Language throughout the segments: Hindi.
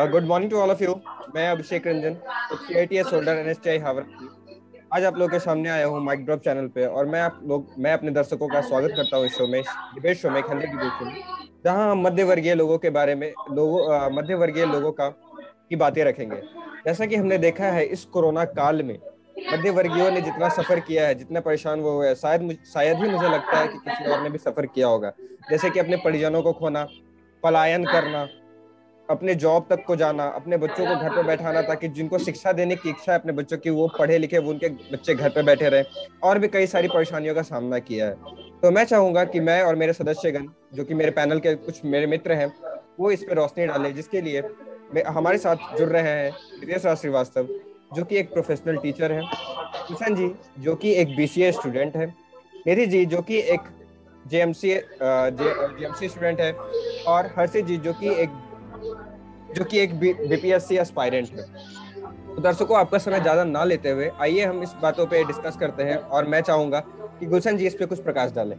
Good morning to all of you. मैं Abhishek Ranjan, CITS holder NSTI Howrah. आज आप लोगों के सामने आया हूँ माइक ड्रॉप चैनल पे, और मैं अपने दर्शकों का स्वागत करता हूँ इस शो में, डिबेट शो में, एक हेल्दी डिबेट शो में, जहाँ हम मध्य वर्गीय लोगों के बारे में मध्य वर्गीय लोगों का की बातें रखेंगे। जैसा कि हमने देखा है इस कोरोना काल में मध्य वर्गीयों ने जितना सफर किया है, जितना परेशान वो हुए हैं, शायद ही मुझे लगता है कि किसी और ने भी सफर किया होगा। जैसे कि अपने परिजनों को खोना, पलायन करना, अपने जॉब तक को जाना, अपने बच्चों को घर पे बैठाना ताकि जिनको शिक्षा देने की इच्छा है अपने बच्चों की, वो पढ़े लिखे, वो उनके बच्चे घर पे बैठे रहे, और भी कई सारी परेशानियों का सामना किया है। तो मैं चाहूंगा कि मैं और मेरे सदस्यगण, जो कि मेरे पैनल के कुछ मेरे मित्र हैं, वो इस पे रोशनी डालें, जिसके लिए हमारे साथ जुड़ रहे हैं रितेश राज श्रीवास्तव, जो कि एक प्रोफेशनल टीचर है, किशन जी, जो कि एक BCA स्टूडेंट है, निधि जी, जो कि एक JMC स्टूडेंट है, और हर्षित जी, जो कि एक BPSC एस्पायरेंट है। तो दर्शकों, आपका समय ज्यादा ना लेते हुए आइए हम इस बातों पे डिस्कस करते हैं, और मैं चाहूंगा कि गुलशन जी इस पे कुछ प्रकाश डालें।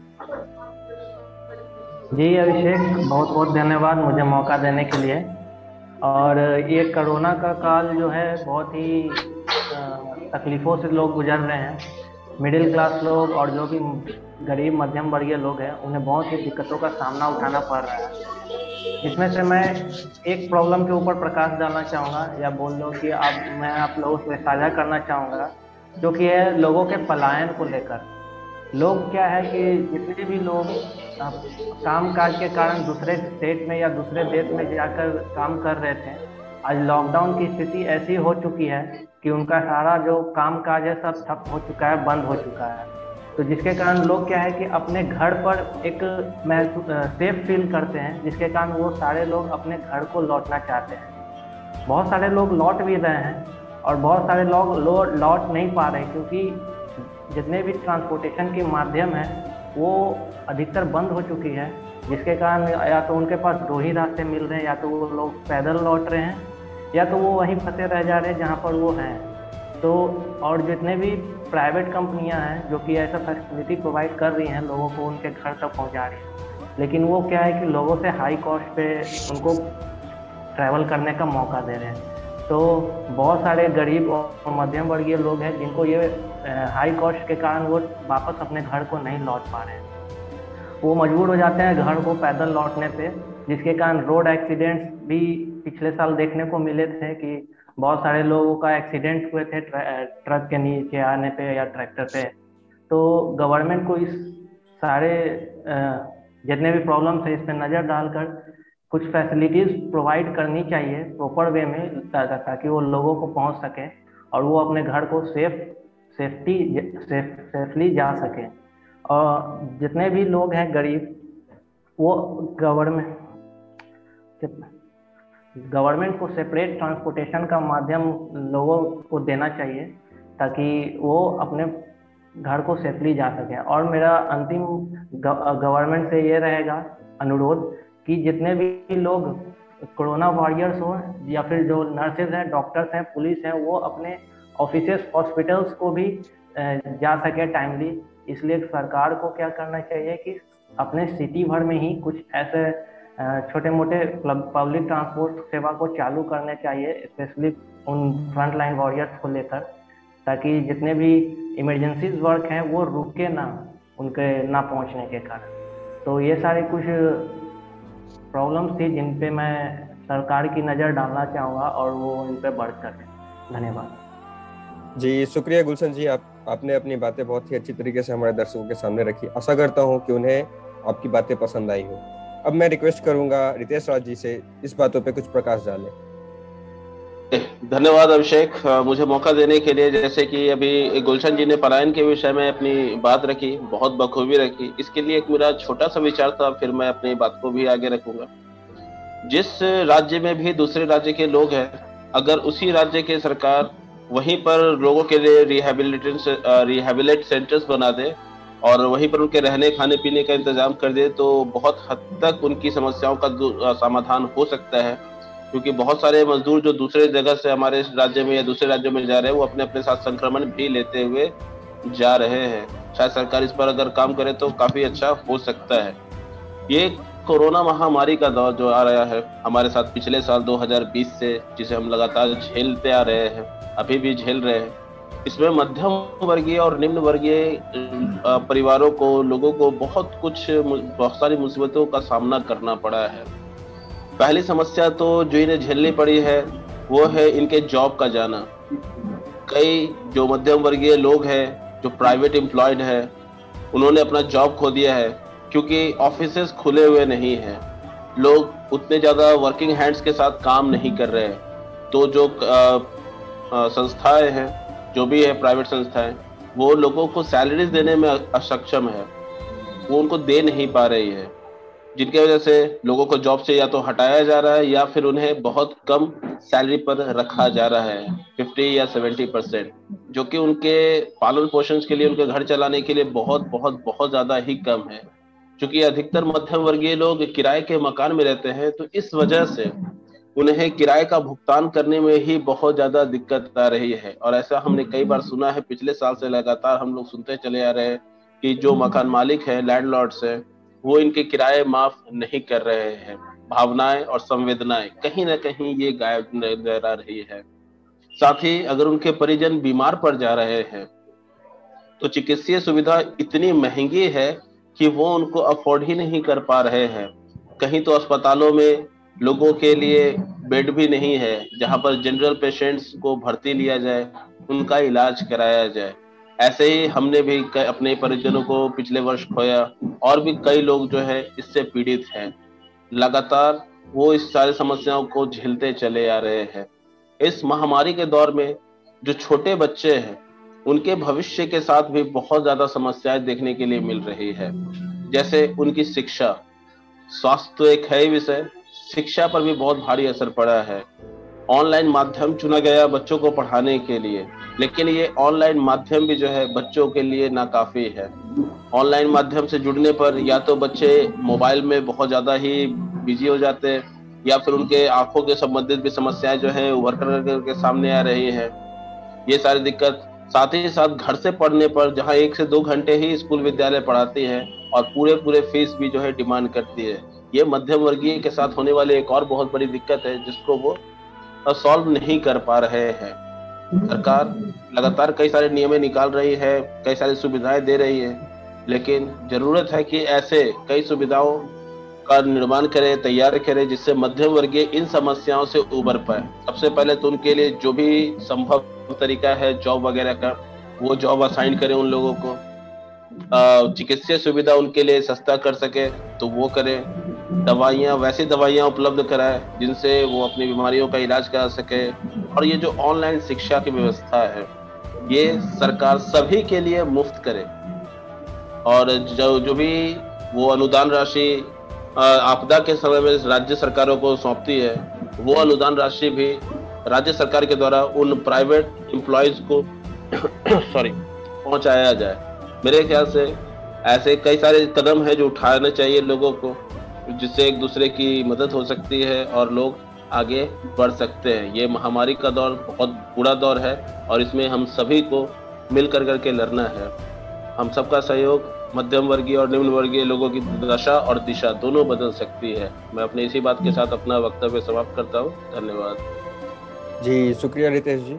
जी अभिषेक, बहुत बहुत धन्यवाद मुझे मौका देने के लिए। और ये कोरोना का काल जो है बहुत ही तकलीफ़ों से लोग गुजर रहे हैं। मिडिल क्लास लोग और जो भी गरीब मध्यम वर्गीय लोग हैं उन्हें बहुत ही दिक्कतों का सामना उठाना पड़ रहा है, जिसमें से मैं एक प्रॉब्लम के ऊपर प्रकाश डालना चाहूँगा, या बोल लो कि मैं आप लोगों से साझा करना चाहूँगा, जो कि है लोगों के पलायन को लेकर। लोग क्या है कि जितने भी लोग काम काज के कारण दूसरे स्टेट में या दूसरे देश में जाकर काम कर रहे थे, आज लॉकडाउन की स्थिति ऐसी हो चुकी है कि उनका सारा जो काम काज है सब ठप हो चुका है, बंद हो चुका है। तो जिसके कारण लोग क्या है कि अपने घर पर एक सेफ फील करते हैं, जिसके कारण वो सारे लोग अपने घर को लौटना चाहते हैं। बहुत सारे लोग लौट भी रहे हैं और बहुत सारे लोग लौट नहीं पा रहे, क्योंकि जितने भी ट्रांसपोर्टेशन के माध्यम है वो अधिकतर बंद हो चुकी है, जिसके कारण या तो उनके पास दो ही रास्ते मिल रहे हैं, या तो वो लोग पैदल लौट रहे हैं, या तो वो वहीं फंसे रह जा रहे हैं जहाँ पर वो हैं। तो और जितने भी प्राइवेट कंपनियां हैं जो कि ऐसा फैसिलिटी प्रोवाइड कर रही हैं, लोगों को उनके घर तक पहुँचा रही हैं, लेकिन वो क्या है कि लोगों से हाई कॉस्ट पे उनको ट्रैवल करने का मौका दे रहे हैं। तो बहुत सारे गरीब और मध्यम वर्गीय लोग हैं जिनको ये हाई कॉस्ट के कारण वो वापस अपने घर को नहीं लौट पा रहे हैं। वो मजबूर हो जाते हैं घर को पैदल लौटने पे, जिसके कारण रोड एक्सीडेंट्स भी पिछले साल देखने को मिले थे कि बहुत सारे लोगों का एक्सीडेंट हुए थे ट्रक के नीचे आने पे या ट्रैक्टर पे। तो गवर्नमेंट को इस सारे जितने भी प्रॉब्लम्स है इस पर नज़र डालकर कुछ फैसिलिटीज़ प्रोवाइड करनी चाहिए प्रॉपर वे में, ताकि वो लोगों को पहुंच सके और वो अपने घर को सेफली जा सके। और जितने भी लोग हैं गरीब, वो गवर्नमेंट को सेपरेट ट्रांसपोर्टेशन का माध्यम लोगों को देना चाहिए, ताकि वो अपने घर को सेफली जा सके। और मेरा अंतिम गवर्नमेंट से ये रहेगा अनुरोध कि जितने भी लोग कोरोना वॉरियर्स हो, या फिर जो नर्सेज हैं, डॉक्टर्स हैं, पुलिस हैं, वो अपने ऑफिसेस हॉस्पिटल्स को भी जा सके टाइमली। इसलिए सरकार को क्या करना चाहिए कि अपने सिटी भर में ही कुछ ऐसे छोटे मोटे पब्लिक ट्रांसपोर्ट सेवा को चालू करने चाहिए, स्पेशली उन फ्रंट लाइन वॉरियर्स को लेकर, ताकि जितने भी इमरजेंसीज वर्क हैं वो रुके ना उनके ना पहुंचने के कारण। तो ये सारे कुछ प्रॉब्लम्स थी जिन पे मैं सरकार की नज़र डालना चाहूँगा और वो इन पे बढ़ सके। धन्यवाद जी। शुक्रिया गुलशन जी, आपने अपनी बातें बहुत ही अच्छी तरीके से हमारे दर्शकों के सामने रखी। आशा करता हूँ कि उन्हें आपकी बातें पसंद आई हो। अब मैं रिक्वेस्ट करूंगा रितेश राज जी से इस बातों पे कुछ प्रकाश डालें। धन्यवाद अभिषेक, मुझे मौका देने के लिए। जैसे कि अभी गुलशन जी ने पलायन के विषय में अपनी बात रखी, बहुत बखूबी रखी। इसके लिए एक मेरा छोटा सा विचार था, फिर मैं अपनी बात को भी आगे रखूंगा। जिस राज्य में भी दूसरे राज्य के लोग हैं, अगर उसी राज्य के सरकार वहीं पर लोगों के लिए रिहेबिलिट सेंटर्स बना दे और वहीं पर उनके रहने खाने पीने का इंतजाम कर दे, तो बहुत हद तक उनकी समस्याओं का समाधान हो सकता है। क्योंकि बहुत सारे मजदूर जो दूसरे जगह से हमारे राज्य में या दूसरे राज्यों में जा रहे हैं, वो अपने अपने साथ संक्रमण भी लेते हुए जा रहे हैं। शायद सरकार इस पर अगर काम करे तो काफी अच्छा हो सकता है। ये कोरोना महामारी का दौर जो आ रहा है हमारे साथ पिछले साल 2020 से, जिसे हम लगातार झेलते आ रहे हैं, अभी भी झेल रहे हैं, इसमें मध्यम वर्गीय और निम्न वर्गीय परिवारों को, लोगों को बहुत सारी मुसीबतों का सामना करना पड़ा है। पहली समस्या तो जो इन्हें झेलनी पड़ी है वो है इनके जॉब का जाना। कई जो मध्यम वर्गीय लोग हैं जो प्राइवेट एम्प्लॉयड है, उन्होंने अपना जॉब खो दिया है क्योंकि ऑफिसेस खुले हुए नहीं हैं, लोग उतने ज़्यादा वर्किंग हैंड्स के साथ काम नहीं कर रहे हैं। तो जो संस्थाएं हैं, जो भी है प्राइवेट संस्थाएं, वो लोगों को सैलरीज देने में असक्षम है, वो उनको दे नहीं पा रही है, जिनकी वजह से लोगों को जॉब से या तो हटाया जा रहा है या फिर उन्हें बहुत कम सैलरी पर रखा जा रहा है, 50 या 70%, जो कि उनके पालन पोषण के लिए, उनके घर चलाने के लिए बहुत बहुत बहुत ज़्यादा ही कम है। क्योंकि अधिकतर मध्यम वर्गीय लोग किराए के मकान में रहते हैं, तो इस वजह से उन्हें किराए का भुगतान करने में ही बहुत ज्यादा दिक्कत आ रही है। और ऐसा हमने कई बार सुना है, पिछले साल से लगातार हम लोग सुनते चले आ रहे हैं कि जो मकान मालिक है, लैंडलॉर्ड्स है, वो इनके किराए माफ नहीं कर रहे हैं। भावनाएं और संवेदनाएं कहीं ना कहीं ये गायब नजर आ रही है। साथ ही अगर उनके परिजन बीमार पड़ जा रहे हैं तो चिकित्सीय सुविधा इतनी महंगी है कि वो उनको अफोर्ड ही नहीं कर पा रहे हैं। कहीं तो अस्पतालों में लोगों के लिए बेड भी नहीं है जहां पर जनरल पेशेंट्स को भर्ती लिया जाए, उनका इलाज कराया जाए। ऐसे ही हमने भी अपने परिजनों को पिछले वर्ष खोया, और भी कई लोग जो है इससे पीड़ित हैं। लगातार वो इस सारी समस्याओं को झेलते चले आ रहे हैं। इस महामारी के दौर में जो छोटे बच्चे हैं, उनके भविष्य के साथ भी बहुत ज्यादा समस्याएं देखने के लिए मिल रही है। जैसे उनकी शिक्षा, स्वास्थ्य तो एक है ही विषय, शिक्षा पर भी बहुत भारी असर पड़ा है। ऑनलाइन माध्यम चुना गया बच्चों को पढ़ाने के लिए, लेकिन ये ऑनलाइन माध्यम भी जो है बच्चों के लिए नाकाफी है। ऑनलाइन माध्यम से जुड़ने पर या तो बच्चे मोबाइल में बहुत ज्यादा ही बिजी हो जाते हैं, या फिर उनके आंखों के संबंधित भी समस्याएं जो है उभर कर सामने आ रही है। ये सारी दिक्कत, साथ ही साथ घर से पढ़ने पर जहां 1 से 2 घंटे ही स्कूल विद्यालय पढ़ाती है और पूरे फीस भी जो है डिमांड करती है। ये मध्यम वर्गीय के साथ होने वाले एक और बहुत बड़ी दिक्कत है जिसको वो सॉल्व नहीं कर पा रहे हैं। सरकार लगातार कई सारे नियमें निकाल रही है, कई सारी सुविधाएं दे रही है, लेकिन जरूरत है कि ऐसे कई सुविधाओं का निर्माण करे, तैयार करे, जिससे मध्यम वर्गीय इन समस्याओं से उबर पाए। सबसे पहले तो उनके लिए जो भी संभव तरीका है जॉब वगैरह का, वो जॉब असाइन करें उन लोगों को। चिकित्सीय सुविधा उनके लिए सस्ता कर सके तो वो करें। वैसी दवाइयाँ उपलब्ध कराए जिनसे वो अपनी बीमारियों का इलाज करा सके। और ये जो ऑनलाइन शिक्षा की व्यवस्था है, ये सरकार सभी के लिए मुफ्त करे। और जो भी वो अनुदान राशि आपदा के समय में राज्य सरकारों को सौंपती है, वो अनुदान राशि भी राज्य सरकार के द्वारा उन प्राइवेट एम्प्लॉयज को पहुंचाया जाए। मेरे ख्याल से ऐसे कई सारे कदम है जो उठाने चाहिए लोगों को, जिससे एक दूसरे की मदद हो सकती है और लोग आगे बढ़ सकते हैं। ये महामारी का दौर बहुत बुरा दौर है और इसमें हम सभी को मिल करके लड़ना है। हम सबका सहयोग मध्यम वर्गीय और निम्न वर्गीय लोगों की दशा और दिशा दोनों बदल सकती है। मैं अपने इसी बात के साथ अपना वक्तव्य समाप्त करता हूँ। धन्यवाद। जी शुक्रिया रितेश जी,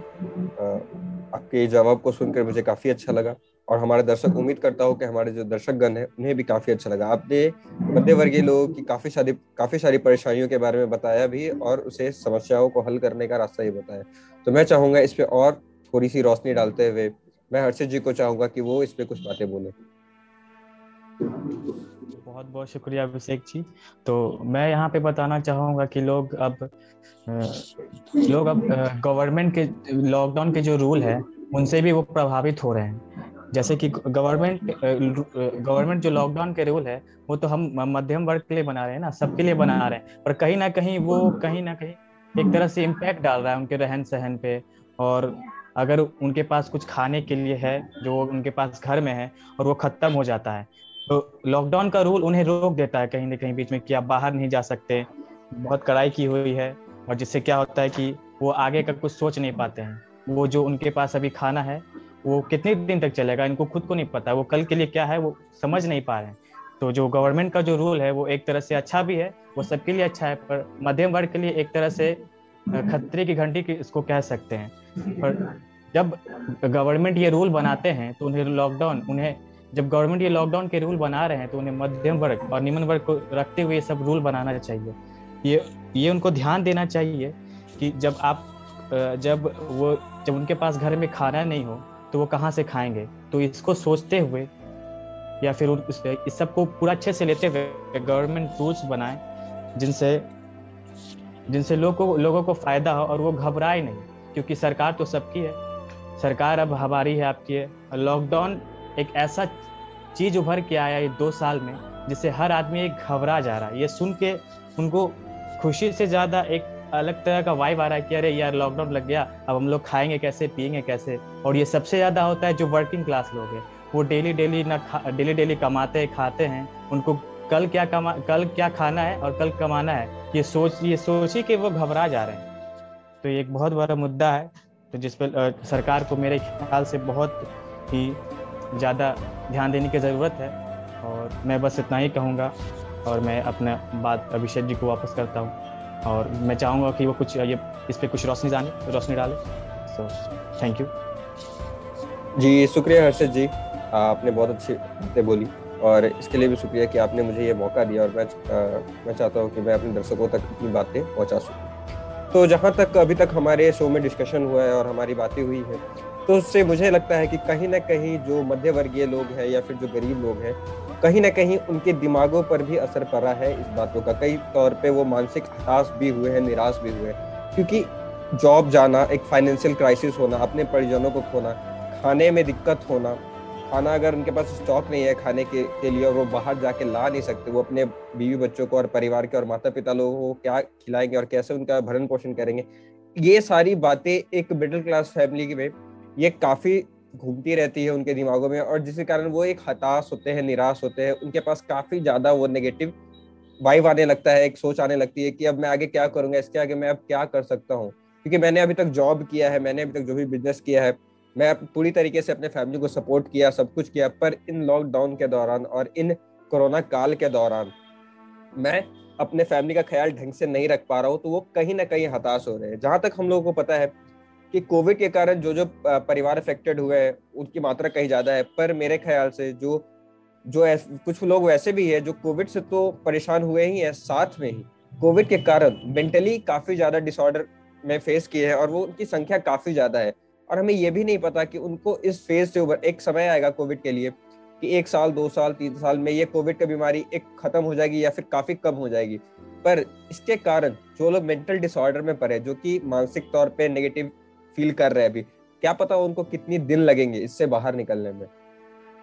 आपके जवाब को सुनकर मुझे काफी अच्छा लगा और हमारे दर्शक, उम्मीद करता हूँ कि हमारे जो दर्शकगण हैं उन्हें भी काफी अच्छा लगा। आपने मध्य वर्गीय लोगों की काफी सारी परेशानियों के बारे में बताया भी और उसे समस्याओं को हल करने का रास्ता ही बताया। तो मैं चाहूंगा इस पे और थोड़ी सी रोशनी डालते हुए मैं हर्षित जी को चाहूंगा कि वो इस पे कुछ बातें बोले। बहुत बहुत शुक्रिया अभिषेक जी। तो मैं यहाँ पे बताना चाहूँगा कि लोग अब गवर्नमेंट के लॉकडाउन के जो रूल है उनसे भी वो प्रभावित हो रहे हैं। जैसे कि गवर्नमेंट जो लॉकडाउन के रूल है वो तो हम मध्यम वर्ग के लिए बना रहे हैं ना, सबके लिए बना रहे हैं, पर कहीं ना कहीं एक तरह से इम्पैक्ट डाल रहा है उनके रहन सहन पे। और अगर उनके पास कुछ खाने के लिए है जो उनके पास घर में है और वो खत्म हो जाता है, तो लॉकडाउन का रूल उन्हें रोक देता है कहीं ना कहीं बीच में कि आप बाहर नहीं जा सकते, बहुत कड़ाई की हुई है। और जिससे क्या होता है कि वो आगे का कुछ सोच नहीं पाते हैं। वो जो उनके पास अभी खाना है वो कितने दिन तक चलेगा इनको खुद को नहीं पता, वो कल के लिए क्या है वो समझ नहीं पा रहे हैं। तो जो गवर्नमेंट का जो रूल है वो एक तरह से अच्छा भी है, वो सबके लिए अच्छा है, पर मध्यम वर्ग के लिए एक तरह से खतरे की घंटी की इसको कह सकते हैं। पर जब गवर्नमेंट ये रूल बनाते हैं तो जब गवर्नमेंट ये लॉकडाउन के रूल बना रहे हैं तो उन्हें मध्यम वर्ग और निम्न वर्ग को रखते हुए ये सब रूल बनाना चाहिए। ये उनको ध्यान देना चाहिए कि जब उनके पास घर में खाना नहीं हो तो वो कहाँ से खाएंगे। तो इसको सोचते हुए या फिर इस सब को पूरा अच्छे से लेते हुए गवर्नमेंट रूल्स बनाए जिनसे लोगों को फायदा हो और वो घबराए नहीं, क्योंकि सरकार तो सबकी है, सरकार अब हमारी है, आपकी है। लॉकडाउन एक ऐसा चीज उभर के आया ये 2 साल में जिससे हर आदमी एक घबरा जा रहा है। ये सुन के उनको खुशी से ज्यादा एक अलग तरह का वाइब आ रहा है कि अरे यार लॉकडाउन लग गया, अब हम लोग खाएंगे कैसे, पिएंगे कैसे। और ये सबसे ज्यादा होता है जो वर्किंग क्लास लोग हैं, वो डेली कमाते हैं, खाते हैं, उनको कल क्या खाना है और कल कमाना है, ये सोच ही के वो घबरा जा रहे हैं। तो ये एक बहुत बड़ा मुद्दा है, तो जिस पर सरकार को मेरे ख्याल से बहुत ही ज़्यादा ध्यान देने की ज़रूरत है। और मैं बस इतना ही कहूँगा और मैं अपना बात अभिषेक जी को वापस करता हूँ और मैं चाहूँगा कि वो कुछ इस पर कुछ रोशनी डाले। सो थैंक यू जी। शुक्रिया हर्षित जी, आपने बहुत अच्छी बातें बोली और इसके लिए भी शुक्रिया कि आपने मुझे ये मौका दिया और मैं चाहता हूँ कि मैं अपने दर्शकों तक अपनी बातें पहुँचा सकूँ। तो जहाँ तक अभी तक हमारे शो में डिस्कशन हुआ है और हमारी बातें हुई है, तो उससे मुझे लगता है कि कहीं ना कहीं जो मध्य वर्गीय लोग हैं या फिर जो गरीब लोग हैं, कहीं ना कहीं उनके दिमागों पर भी असर पड़ा है इस बातों का। कई तौर पे वो मानसिक हताश भी हुए हैं, निराश भी हुए हैं, क्योंकि जॉब जाना, एक फाइनेंशियल क्राइसिस होना, अपने परिजनों को खोना, खाने में दिक्कत होना, खाना अगर उनके पास स्टॉक नहीं है खाने के लिए और वो बाहर जाके ला नहीं सकते, वो अपने बीवी बच्चों को और परिवार के और माता पिता लोगों को क्या खिलाएंगे और कैसे उनका भरण पोषण करेंगे। ये सारी बातें एक मिडिल क्लास फैमिली में ये काफी घूमती रहती है उनके दिमागों में, और जिसके कारण वो एक हताश होते हैं, निराश होते हैं। उनके पास काफी ज्यादा वो नेगेटिव वाइब आने लगता है, एक सोच आने लगती है कि अब मैं आगे क्या करूंगा, इसके आगे मैं अब क्या कर सकता हूँ, क्योंकि मैंने अभी तक जॉब किया है, मैंने अभी तक जो भी बिजनेस किया है, मैं पूरी तरीके से अपने फैमिली को सपोर्ट किया, सब कुछ किया, पर इन लॉकडाउन के दौरान और इन कोरोना काल के दौरान मैं अपने फैमिली का ख्याल ढंग से नहीं रख पा रहा हूँ। तो वो कहीं ना कहीं हताश हो रहे हैं। जहां तक हम लोगों को पता है कि कोविड के कारण जो परिवार अफेक्टेड हुए हैं उनकी मात्रा कहीं ज्यादा है, पर मेरे ख्याल से जो कुछ लोग वैसे भी है जो कोविड से तो परेशान हुए ही है, साथ में ही कोविड के कारण मेंटली काफी ज्यादा डिसऑर्डर में फेस किए हैं और वो उनकी संख्या काफी ज्यादा है। और हमें ये भी नहीं पता कि उनको इस फेज से उबर, एक समय आएगा कोविड के लिए कि 1 साल 2 साल 3 साल में ये कोविड की बीमारी एक खत्म हो जाएगी या फिर काफी कम हो जाएगी। पर इसके कारण जो लोग मेंटल डिसऑर्डर में पड़े, जो कि मानसिक तौर पे नेगेटिव फील कर रहे हैं, अभी क्या पता उनको कितनी दिन लगेंगे इससे बाहर निकलने में।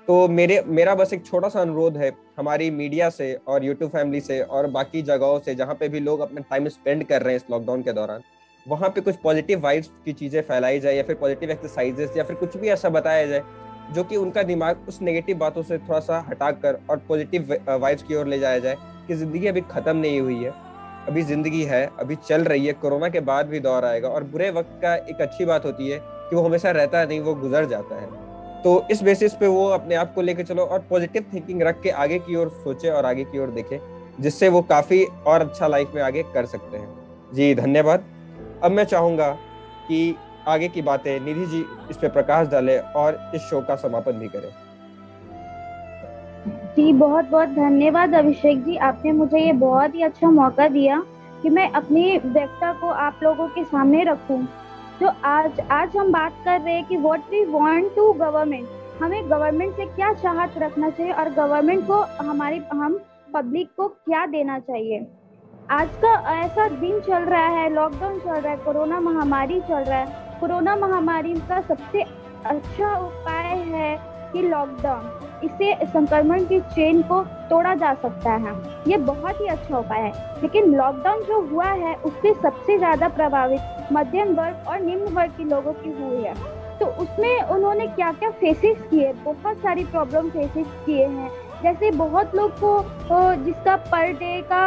तो मेरा बस एक छोटा सा अनुरोध है हमारी मीडिया से और यूट्यूब फैमिली से और बाकी जगहों से जहाँ पे भी लोग अपना टाइम स्पेंड कर रहे हैं इस लॉकडाउन के दौरान, वहाँ पे कुछ पॉजिटिव वाइब्स की चीजें फैलाई जाए या फिर पॉजिटिव एक्सरसाइजेस या फिर कुछ भी ऐसा बताया जाए जो कि उनका दिमाग उस नेगेटिव बातों से थोड़ा सा हटाकर और पॉजिटिव वाइब्स की ओर ले जाया जाए कि जिंदगी अभी खत्म नहीं हुई है, अभी जिंदगी है, अभी चल रही है। कोरोना के बाद भी दौर आएगा और बुरे वक्त का एक अच्छी बात होती है कि वो हमेशा रहता है नहीं, वो गुजर जाता है। तो इस बेसिस पे वो अपने आप को लेकर चलो और पॉजिटिव थिंकिंग रख के आगे की ओर सोचे और आगे की ओर देखे, जिससे वो काफी और अच्छा लाइफ में आगे कर सकते हैं। जी धन्यवाद। अब मैं चाहूंगा कि आगे की बातें निधि जी इस पे प्रकाश डालें और इस शो का समापन भी करें। जी बहुत बहुत धन्यवाद अभिषेक जी, आपने मुझे ये बहुत ही अच्छा मौका दिया कि मैं अपनी व्यक्ता को आप लोगों के सामने रखूं। जो आज हम बात कर रहे हैं कि what we want to government, हमें गवर्नमेंट से क्या चाहत रखना चाहिए और गवर्नमेंट को हम पब्लिक को क्या देना चाहिए। आज का ऐसा दिन चल रहा है, लॉकडाउन चल रहा है, कोरोना महामारी चल रहा है। कोरोना महामारी का सबसे अच्छा उपाय है कि लॉकडाउन, इससे संक्रमण की चेन को तोड़ा जा सकता है, ये बहुत ही अच्छा उपाय है। लेकिन लॉकडाउन जो हुआ है उससे सबसे ज्यादा प्रभावित मध्यम वर्ग और निम्न वर्ग के लोगों की हुई है। तो उसमें उन्होंने क्या क्या फेसेस किए, बहुत सारी प्रॉब्लम फेसेस किए हैं। जैसे बहुत लोग को जिसका पर डे का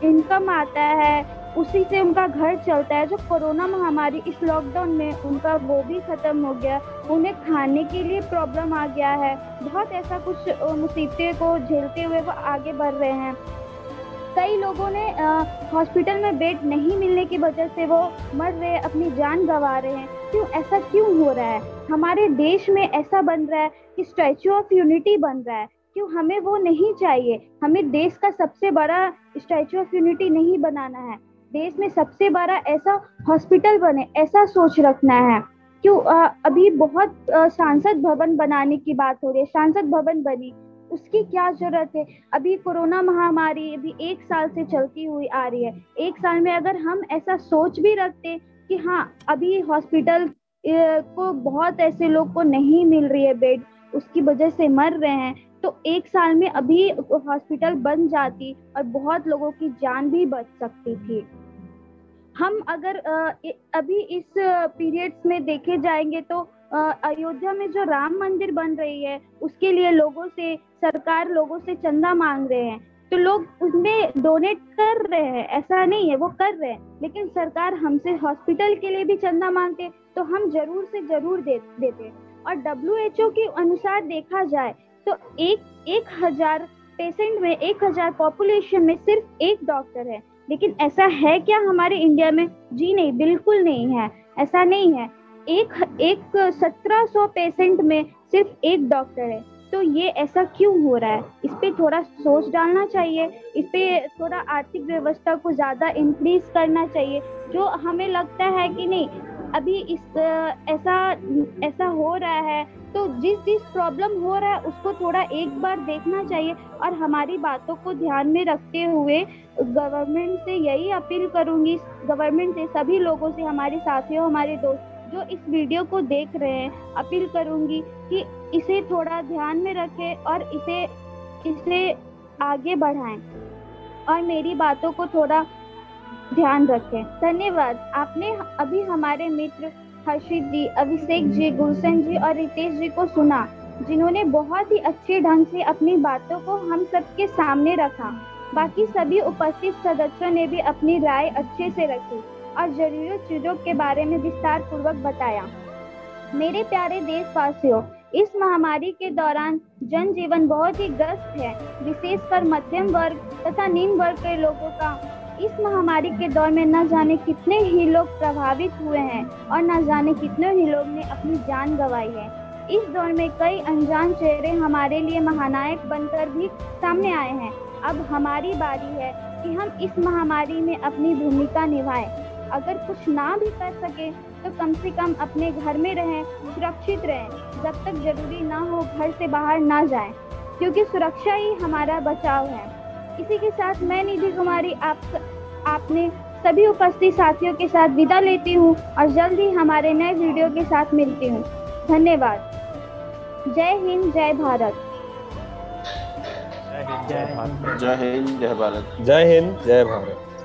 इनकम आता है उसी से उनका घर चलता है। जो कोरोना महामारी इस लॉकडाउन में उनका वो भी खत्म हो गया, उन्हें खाने के लिए प्रॉब्लम आ गया है, बहुत ऐसा कुछ मुसीबतें को झेलते हुए वो आगे बढ़ रहे हैं। कई लोगों ने हॉस्पिटल में बेड नहीं मिलने की वजह से वो मर रहे हैं, अपनी जान गंवा रहे हैं। क्यों ऐसा क्यों हो रहा है? हमारे देश में ऐसा बन रहा है कि स्टैचू ऑफ यूनिटी बन रहा है। क्यों? हमें वो नहीं चाहिए। हमें देश का सबसे बड़ा स्टैचू ऑफ यूनिटी नहीं बनाना है, देश में सबसे बड़ा ऐसा हॉस्पिटल बने, ऐसा सोच रखना है। क्यों अभी बहुत सांसद भवन बनाने की बात हो रही है, सांसद भवन बनी, उसकी क्या जरूरत है? अभी कोरोना महामारी अभी 1 साल से चलती हुई आ रही है। 1 साल में अगर हम ऐसा सोच भी रखते कि हाँ अभी हॉस्पिटल को बहुत ऐसे लोग को नहीं मिल रही है बेड, उसकी वजह से मर रहे हैं, तो 1 साल में अभी हॉस्पिटल बन जाती और बहुत लोगों की जान भी बच सकती थी। हम अगर अभी इस पीरियड्स में देखे जाएंगे तो अयोध्या में जो राम मंदिर बन रही है उसके लिए सरकार लोगों से चंदा मांग रहे हैं, तो लोग उसमें डोनेट कर रहे हैं, ऐसा नहीं है, वो कर रहे हैं। लेकिन सरकार हमसे हॉस्पिटल के लिए भी चंदा मांगते तो हम जरूर से जरूर देते। और WHO के अनुसार देखा जाए तो 1000 पेशेंट में, 1000 पॉपुलेशन में सिर्फ 1 डॉक्टर है। लेकिन ऐसा है क्या हमारे इंडिया में? जी नहीं, बिल्कुल नहीं है, ऐसा नहीं है। 1700 पेशेंट में सिर्फ 1 डॉक्टर है, तो ये ऐसा क्यों हो रहा है? इस पे थोड़ा सोच डालना चाहिए, इस पे थोड़ा आर्थिक व्यवस्था को ज़्यादा इंक्रीज करना चाहिए। जो हमें लगता है कि नहीं अभी ऐसा हो रहा है, तो जिस प्रॉब्लम हो रहा है उसको थोड़ा एक बार देखना चाहिए। और हमारी बातों को ध्यान में रखते हुए गवर्नमेंट से यही अपील करूंगी, गवर्नमेंट से, सभी लोगों से, हमारे साथियों, हमारे दोस्त जो इस वीडियो को देख रहे हैं, अपील करूंगी कि इसे थोड़ा ध्यान में रखें और इसे आगे बढ़ाएं और मेरी बातों को थोड़ा ध्यान रखें। धन्यवाद। आपने अभी हमारे मित्र हर्षित जी, अभिषेक जी, गुलशन जी और रितेश जी को सुना, जिन्होंने बहुत ही अच्छे ढंग से अपनी बातों को हम सबके सामने रखा। बाकी सभी उपस्थित सदस्यों ने भी अपनी राय अच्छे से रखी और जरूरी चीजों के बारे में विस्तार पूर्वक बताया। मेरे प्यारे देशवासियों, इस महामारी के दौरान जनजीवन बहुत ही ग्रस्त है, विशेषकर मध्यम वर्ग तथा निम्न वर्ग के लोगों का। इस महामारी के दौर में न जाने कितने ही लोग प्रभावित हुए हैं और न जाने कितने ही लोग ने अपनी जान गंवाई है। इस दौर में कई अनजान चेहरे हमारे लिए महानायक बनकर भी सामने आए हैं। अब हमारी बारी है कि हम इस महामारी में अपनी भूमिका निभाएं। अगर कुछ ना भी कर सके तो कम से कम अपने घर में रहें, सुरक्षित रहें। जब तक जरूरी ना हो घर से बाहर ना जाएं, क्योंकि सुरक्षा ही हमारा बचाव है। इसी के साथ मैं निधि कुमारी आपने सभी उपस्थित साथियों के साथ विदा लेती हूँ और जल्द ही हमारे नए वीडियो के साथ मिलती हूँ। धन्यवाद। जय हिंद, जय भारत। जय हिंद, जय भारत। जय हिंद, जय भारत।